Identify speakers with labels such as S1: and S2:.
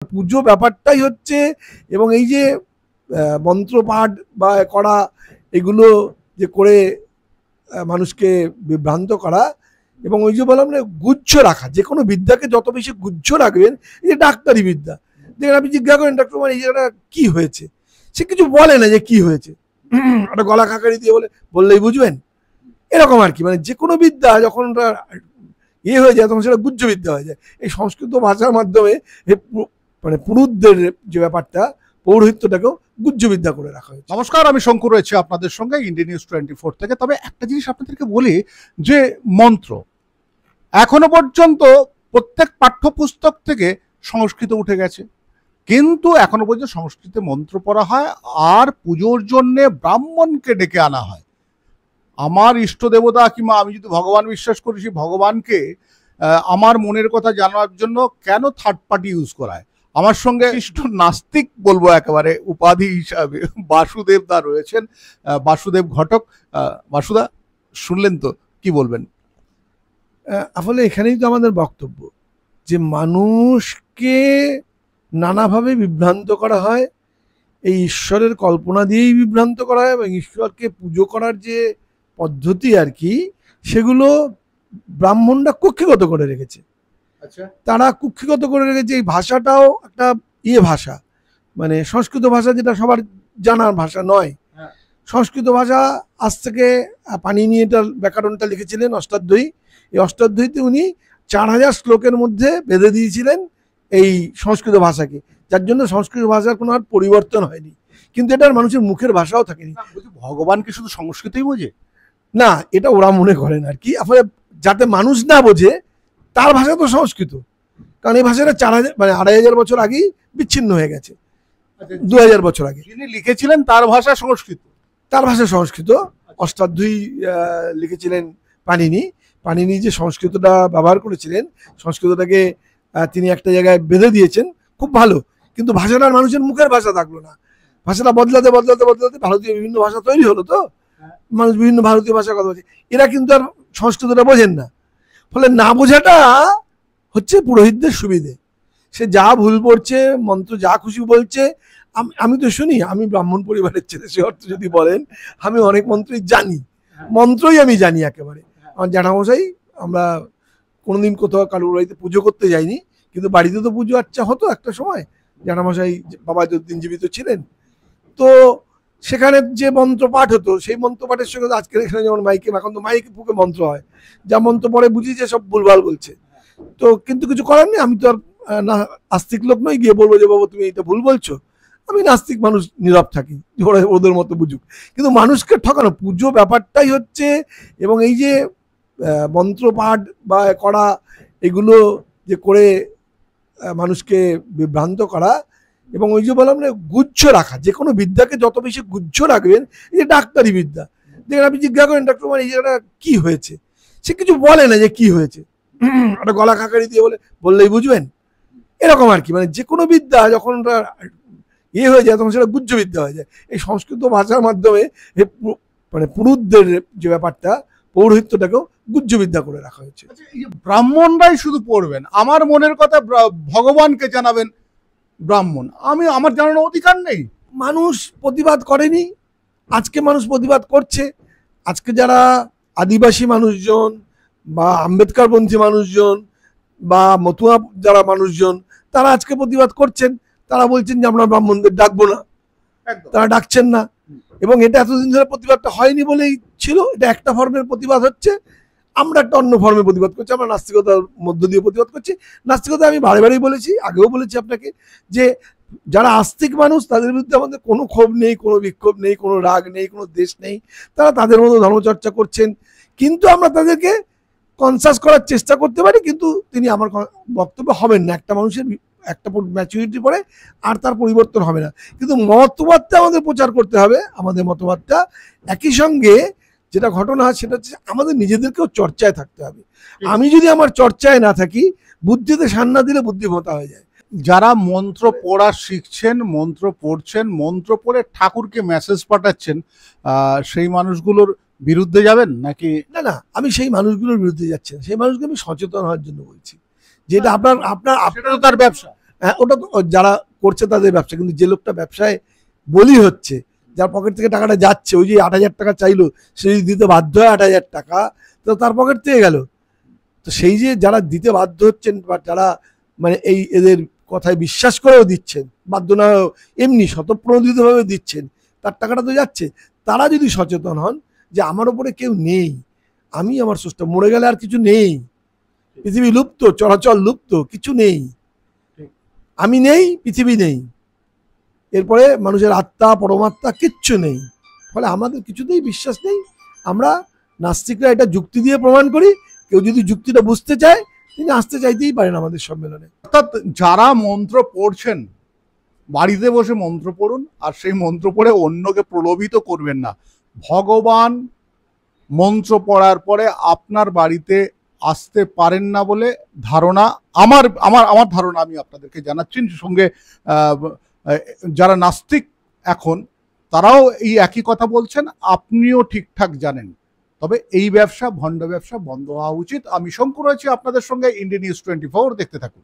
S1: পুজো ব্যাপারটাই হচ্ছে, এবং এই যে মন্ত্রপাঠ বা করা, এগুলো যে করে মানুষকে বিভ্রান্ত করা, এবং ওই যে বললাম না, গুচ্ছ রাখা, যে কোনো বিদ্যাকে যত বেশি গুচ্ছ রাখবেন, এই যে ডাক্তারি বিদ্যা, দেখেন আপনি জিজ্ঞাসা করেন ডাক্তার মানে এই জায়গাটা কি হয়েছে, সে কিছু বলে না যে কি হয়েছে, একটা গলা খাকারি দিয়ে বললেই বুঝবেন, এরকম আর কি। মানে যে কোনো বিদ্যা যখন হয়ে যায় তখন সেটা গুজ্জ বিদ্যা হয়ে যায়। এই সংস্কৃত ভাষার মাধ্যমে মানে পুরুষদের যে ব্যাপারটা, পৌরোহিত্যটাকেও গুজ্জ বিদ্যা করে রাখা হয়েছে।
S2: নমস্কার, আমি শঙ্কর রয়েছি আপনাদের সঙ্গে ইন্ডিয়া নিউজ 24 থেকে। তবে একটা জিনিস আপনাদেরকে বলি, যে মন্ত্র এখনো পর্যন্ত প্রত্যেক পাঠ্যপুস্তক থেকে সংস্কৃত উঠে গেছে, কিন্তু এখনো পর্যন্ত সংস্কৃতে মন্ত্র পড়া হয় আর পুজোর জন্যে ব্রাহ্মণকে ডেকে আনা হয়। আমার ইষ্ট দেবতা কিংবা আমি যদি ভগবান বিশ্বাস করি, সেই ভগবানকে আমার মনের কথা জানার জন্য কেন থার্ড পার্টি ইউজ করায়? আমার সঙ্গে ইষ্ট নাস্তিক বলবো একেবারে উপাধি হিসাবে বাসুদেব দা রয়েছেন, বাসুদেব ঘটক। বাসুদা, শুনলেন তো, কি বলবেন?
S1: আসলে এখানেই তো আমাদের বক্তব্য, যে মানুষকে নানাভাবে বিভ্রান্ত করা হয়, এই ঈশ্বরের কল্পনা দিয়েই বিভ্রান্ত করা হয়, এবং ঈশ্বরকে পুজো করার যে পদ্ধতি আর কি, সেগুলো ব্রাহ্মণরা কুক্ষিগত করে রেখেছে।
S2: আচ্ছা,
S1: তারা কুক্ষিগত করে রেখেছে। এই ভাষাটাও একটা ভাষা, মানে সংস্কৃত ভাষা, যেটা সবার জানার ভাষা নয়। সংস্কৃত ভাষা আজ থেকে পাণিনি এটার ব্যাকরণটা লিখেছিলেন অষ্টাধ্যায়ী। এই অষ্টাধ্যায়ীতে উনি 4000 শ্লোকের মধ্যে বেঁধে দিয়েছিলেন এই সংস্কৃত ভাষাকে, যার জন্য সংস্কৃত ভাষার কোনো আর পরিবর্তন হয়নি। কিন্তু এটার মানুষের মুখের ভাষাও থাকেনি।
S2: ভগবানকে শুধু সংস্কৃতই বোঝে
S1: না, এটা ওরা মনে করেন আর কি, আসলে যাতে মানুষ না বোঝে তার ভাষা তো সংস্কৃত, কারণ এই ভাষাটা 4000 মানে 2500 বছর আগেই বিচ্ছিন্ন হয়ে গেছে। 2000 বছর আগে
S2: যিনি লিখেছিলেন তার ভাষা সংস্কৃত,
S1: তার ভাষা সংস্কৃত। অষ্টাধ্যায়ী লিখেছিলেন পাণিনি। পাণিনি যে সংস্কৃতটা ব্যবহার করেছিলেন, সংস্কৃতটাকে তিনি একটা জায়গায় বেঁধে দিয়েছেন, খুব ভালো, কিন্তু ভাষাটার মানুষের মুখের ভাষা থাকলো না। ভাষাটা বদলাতে বদলাতে বদলাতে ভারতীয় বিভিন্ন ভাষা তৈরি হলো, তো মানুষ বিভিন্ন ভারতীয় ভাষা কথা বলছে, এরা কিন্তু আর সংস্কৃতটা বোঝেন না। ফলে না বোঝাটা হচ্ছে পুরোহিতদের সুবিধে। সে যা ভুল পড়ছে, মন্ত্র যা খুশি বলছে, আমি তো শুনি, আমি ব্রাহ্মণ পরিবারের ছেলে, সে অর্থ যদি বলেন আমি অনেক মন্ত্রই জানি, মন্ত্রই আমি জানি একেবারে। আমার জ্যাঠামশাই, আমরা কোনোদিন কোথাও কারোর বাড়িতে পুজো করতে যাইনি, কিন্তু বাড়িতে তো পুজো আচ্ছা হতো একটা সময়। জ্যাঠামশাই বাবা যতদিন জীবিত ছিলেন, তো সেখানে যে মন্ত্র পাঠ হতো, সেই মন্ত্র পাঠের সঙ্গে আজকের এখানে যেমন মাইকে, এখন তো মাইকে ফুকে মন্ত্র হয়, যা মন্ত্র পড়ে বুঝি যে সব ভুলভাল বলছে। তো কিন্তু কিছু করার নেই, আমি তো আর নাস্তিক লোক নই গিয়ে বলবো যে বাবা তুমি এটা ভুল বলছো। আমি নাস্তিক মানুষ, নীরব থাকি, ওরা ওদের মতো বুঝুক। কিন্তু মানুষকে ঠকানো, পুজো ব্যাপারটাই হচ্ছে, এবং এই যে মন্ত্রপাঠ বা করা, এগুলো যে করে মানুষকে বিভ্রান্ত করা, এবং ওই যে বললাম না, গুচ্ছ রাখা, যে কোনো বিদ্যাকে যত বেশি গুচ্ছ রাখবেন, এই যে ডাক্তারি বিদ্যা, দেখেন আপনি জিজ্ঞাসা করেন ডাক্তার মানে এই জায়গাটা কি হয়েছে, সে কিছু বলে না যে কি হয়েছে, একটা গলা খাকারি দিয়ে বললেই বুঝবেন, এরকম আর কি। মানে যে কোনো বিদ্যা যখন হয়ে যায় তখন সেটা গুজ্জ বিদ্যা হয়ে যায়। এই সংস্কৃত ভাষার মাধ্যমে মানে পুরুষদের যে ব্যাপারটা, পৌরোহিত্যটাকেও গুজ্জ বিদ্যা করে রাখা হয়েছে।
S2: ব্রাহ্মণরাই শুধু পড়বেন, আমার মনের কথা ভগবানকে জানাবেন ব্রাহ্মণ, আমার জানানোর অধিকার নেই?
S1: মানুষ প্রতিবাদ করেনি, আজকে মানুষ প্রতিবাদ করছে। আজকে যারা আদিবাসী মানুষজন বা আম্বেদকরপন্থী মানুষজন বা মতুয়া যারা মানুষজন, তারা আজকে প্রতিবাদ করছেন। তারা বলছেন যে আমরা ব্রাহ্মণদের ডাকবো না, তারা ডাকছেন না। এবং এটা এতদিন ধরে প্রতিবাদটা হয়নি বলেই ছিল, এটা একটা ফর্মের প্রতিবাদ হচ্ছে, আমরা একটা অন্য ফর্মে প্রতিবাদ করছি, আমরা নাস্তিকতার মধ্য দিয়ে প্রতিবাদ করছি। নাস্তিকতা আমি বারে বারেই বলেছি, আগেও বলেছি আপনাকে, যে যারা আস্তিক মানুষ তাদের বিরুদ্ধে আমাদের কোনো ক্ষোভ নেই, কোনো বিক্ষোভ নেই, কোনো রাগ নেই, কোনো দেশ নেই, তারা তাদের মতো ধর্মচর্চা করছেন। কিন্তু আমরা তাদেরকে কনসাস করার চেষ্টা করতে পারি, কিন্তু তিনি আমার বক্তব্য হবেন না। একটা মানুষের একটা ম্যাচুরিটি পরে আর তার পরিবর্তন হবে না, কিন্তু মতবাদটা আমাদের প্রচার করতে হবে, আমাদের মতবাদটা। একই সঙ্গে যেটা ঘটনা সেটা হচ্ছে আমাদের নিজেদেরকেও চর্চায় থাকতে হবে। আমি যদি আমার চর্চায় না থাকি, বুদ্ধিতে সান্না দিলে বুদ্ধিমতা হয়ে যায়।
S2: যারা মন্ত্র পড়া শিখছেন, মন্ত্র পড়ছেন, মন্ত্র পড়ে ঠাকুরকে মেসেজ পাঠাচ্ছেন, সেই মানুষগুলোর বিরুদ্ধে যাবেন নাকি?
S1: না না, আমি সেই মানুষগুলোর বিরুদ্ধে যাচ্ছি না, সেই মানুষগুলো আমি সচেতন হওয়ার জন্য বলছি, যেটা আপনার
S2: সেটা তো তার ব্যবসা।
S1: হ্যাঁ, ওটা তো যারা করছে তাদের ব্যবসা, কিন্তু যে লোকটা ব্যবসায় বলি হচ্ছে, যার পকেট থেকে টাকাটা যাচ্ছে, ওই যে 8,000 টাকা চাইলো, সে যদি দিতে বাধ্য হয় 8,000 টাকা, তো তার পকেট থেকে গেল। তো সেই যে যারা দিতে বাধ্য হচ্ছেন বা যারা মানে এই এদের কথায় বিশ্বাস করেও দিচ্ছেন, বাধ্য না হয়েও এমনি স্বতঃপ্রণোদিতভাবে দিচ্ছেন, তার টাকাটা তো যাচ্ছে। তারা যদি সচেতন হন যে আমার ওপরে কেউ নেই, আমি আমার স্রষ্টা, মরে গেলে আর কিছু নেই, পৃথিবী লুপ্ত, চরাচর লুপ্ত, কিছু নেই, আমি নেই, পৃথিবী নেই, এরপরে মানুষের আত্মা পরমাত্মা কিচ্ছু নেই, ফলে আমাদের কিছুতেই বিশ্বাস নেই। আমরা নাস্তিকরা এটা যুক্তি দিয়ে প্রমাণ করি, কেউ যদি যুক্তিটা বুঝতে চায় তিনি আসতে চাইতেই পারেন আমাদের সম্মেলনে।
S2: অর্থাৎ যারা মন্ত্র পড়ছেন, বাড়িতে বসে মন্ত্র পড়ুন, আর সেই মন্ত্র পড়ে অন্যকে প্রলোভিত করবেন না। ভগবান মন্ত্র পড়ার পরে আপনার বাড়িতে আসতে পারেন না বলে ধারণা, আমার আমার আমার ধারণা আমি আপনাদেরকে জানাচ্ছি। সঙ্গে যারা নাস্তিক এখন, তারাও এই একই কথা বলছেন, আপনিও ঠিকঠাক জানেন। তবে এই ব্যবসা, ভণ্ড ব্যবসা বন্ধ হওয়া উচিত। আমি শঙ্কর আছি আপনাদের সঙ্গে, ইন্ডিয়া নিউজ 24, দেখতে থাকুন।